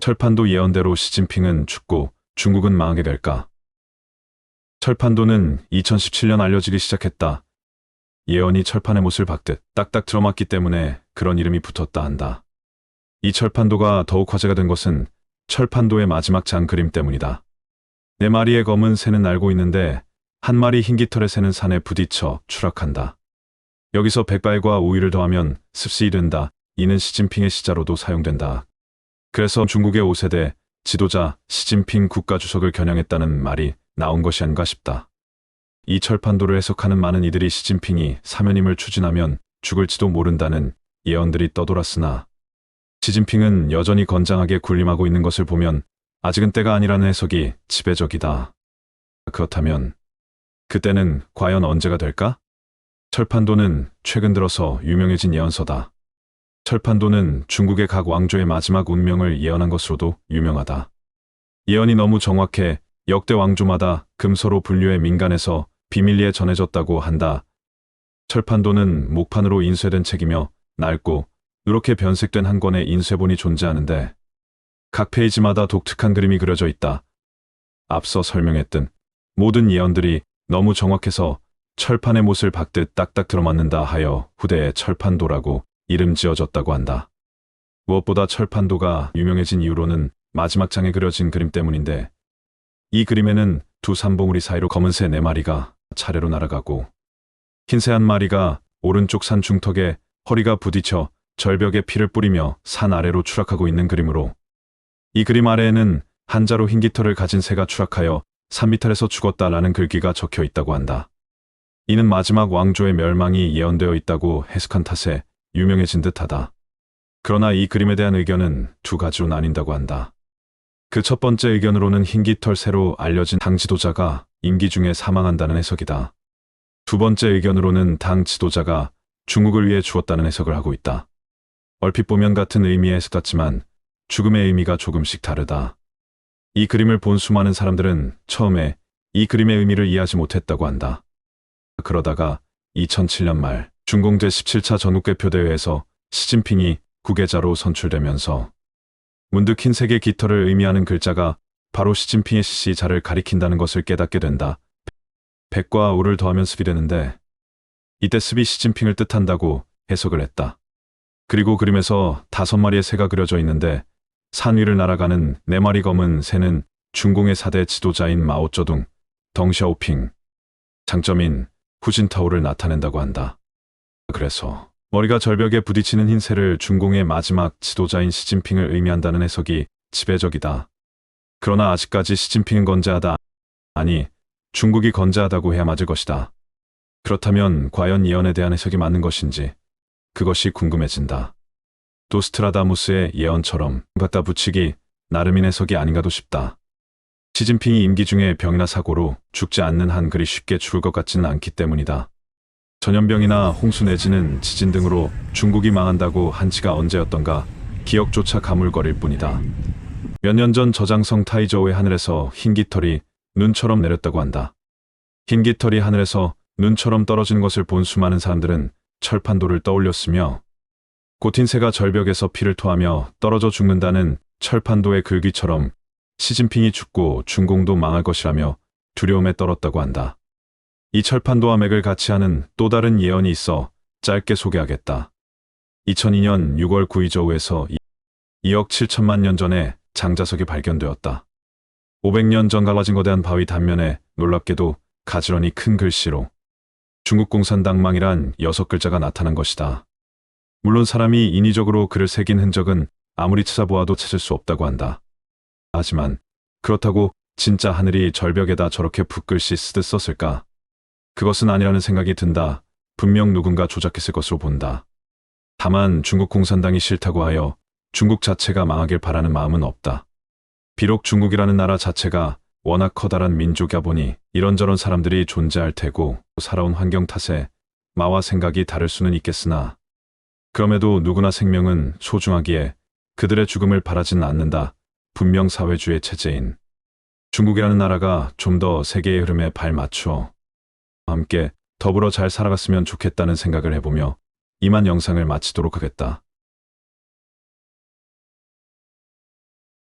철판도 예언대로 시진핑은 죽고 중국은 망하게 될까? 철판도는 2017년 알려지기 시작했다. 예언이 철판의 못을 박듯 딱딱 들어맞기 때문에 그런 이름이 붙었다 한다. 이 철판도가 더욱 화제가 된 것은 철판도의 마지막 장 그림 때문이다. 네 마리의 검은 새는 날고 있는데 한 마리 흰 깃털의 새는 산에 부딪혀 추락한다. 여기서 백발과 우위를 더하면 습시이 된다. 이는 시진핑의 시자로도 사용된다. 그래서 중국의 5세대 지도자 시진핑 국가주석을 겨냥했다는 말이 나온 것이 아닌가 싶다. 이 철판도를 해석하는 많은 이들이 시진핑이 사면임을 추진하면 죽을지도 모른다는 예언들이 떠돌았으나 시진핑은 여전히 건장하게 군림하고 있는 것을 보면 아직은 때가 아니라는 해석이 지배적이다. 그렇다면 그때는 과연 언제가 될까? 철판도는 최근 들어서 유명해진 예언서다. 철판도는 중국의 각 왕조의 마지막 운명을 예언한 것으로도 유명하다. 예언이 너무 정확해 역대 왕조마다 금서로 분류해 민간에서 비밀리에 전해졌다고 한다. 철판도는 목판으로 인쇄된 책이며 낡고 누렇게 변색된 한 권의 인쇄본이 존재하는데 각 페이지마다 독특한 그림이 그려져 있다. 앞서 설명했던 모든 예언들이 너무 정확해서 철판의 못을 박듯 딱딱 들어맞는다 하여 후대에 철판도라고 이름 지어졌다고 한다. 무엇보다 철판도가 유명해진 이유로는 마지막 장에 그려진 그림 때문인데 이 그림에는 두 산봉우리 사이로 검은 새 4마리가 차례로 날아가고 흰 새 1마리가 오른쪽 산 중턱에 허리가 부딪혀 절벽에 피를 뿌리며 산 아래로 추락하고 있는 그림으로 이 그림 아래에는 한자로 흰 깃털을 가진 새가 추락하여 산미탈에서 죽었다라는 글귀가 적혀 있다고 한다. 이는 마지막 왕조의 멸망이 예언되어 있다고 해석한 탓에 유명해진 듯하다. 그러나 이 그림에 대한 의견은 두 가지로 나뉜다고 한다. 그 첫 번째 의견으로는 흰 깃털 새로 알려진 당 지도자가 임기 중에 사망한다는 해석이다. 두 번째 의견으로는 당 지도자가 중국을 위해 죽었다는 해석을 하고 있다. 얼핏 보면 같은 의미의 해석 같지만 죽음의 의미가 조금씩 다르다. 이 그림을 본 수많은 사람들은 처음에 이 그림의 의미를 이해하지 못했다고 한다. 그러다가 2007년 말 중공 제17차 전국대표대회에서 시진핑이 국외자로 선출되면서 문득 흰색의 깃털을 의미하는 글자가 바로 시진핑의 시자를 가리킨다는 것을 깨닫게 된다. 백과 우를 더하면 습이 되는데 이때 습이 시진핑을 뜻한다고 해석을 했다. 그리고 그림에서 5마리의 새가 그려져 있는데 산 위를 날아가는 4마리 검은 새는 중공의 4대 지도자인 마오쩌둥, 덩샤오핑, 장점인 후진타오를 나타낸다고 한다. 그래서 머리가 절벽에 부딪히는 흰 새를 중공의 마지막 지도자인 시진핑을 의미한다는 해석이 지배적이다. 그러나 아직까지 시진핑은 건재하다. 아니, 중국이 건재하다고 해야 맞을 것이다. 그렇다면 과연 예언에 대한 해석이 맞는 것인지 그것이 궁금해진다. 노스트라다무스의 예언처럼 갖다 붙이기 나름인 해석이 아닌가도 싶다. 시진핑이 임기 중에 병이나 사고로 죽지 않는 한 그리 쉽게 죽을 것 같지는 않기 때문이다. 전염병이나 홍수 내지는 지진 등으로 중국이 망한다고 한 지가 언제였던가 기억조차 가물거릴 뿐이다. 몇 년 전 저장성 타이저우의 하늘에서 흰 깃털이 눈처럼 내렸다고 한다. 흰 깃털이 하늘에서 눈처럼 떨어지는 것을 본 수많은 사람들은 철판도를 떠올렸으며 곧 흰새가 절벽에서 피를 토하며 떨어져 죽는다는 철판도의 글귀처럼 시진핑이 죽고 중공도 망할 것이라며 두려움에 떨었다고 한다. 이 철판도와 맥을 같이 하는 또 다른 예언이 있어 짧게 소개하겠다. 2002년 6월 구이저우에서 2억 7천만 년 전에 장자석이 발견되었다. 500년 전 갈라진 거대한 바위 단면에 놀랍게도 가지런히 큰 글씨로 중국 공산당망이란 6글자가 나타난 것이다. 물론 사람이 인위적으로 글을 새긴 흔적은 아무리 찾아보아도 찾을 수 없다고 한다. 하지만 그렇다고 진짜 하늘이 절벽에다 저렇게 붓글씨 쓰듯 썼을까? 그것은 아니라는 생각이 든다. 분명 누군가 조작했을 것으로 본다. 다만 중국 공산당이 싫다고 하여 중국 자체가 망하길 바라는 마음은 없다. 비록 중국이라는 나라 자체가 워낙 커다란 민족이다 보니 이런저런 사람들이 존재할 테고 살아온 환경 탓에 마와 생각이 다를 수는 있겠으나 그럼에도 누구나 생명은 소중하기에 그들의 죽음을 바라지는 않는다. 분명 사회주의 체제인 중국이라는 나라가 좀 더 세계의 흐름에 발맞춰 함께 더불어 잘 살아갔으면 좋겠다는 생각을 해보며 이만 영상을 마치도록 하겠다.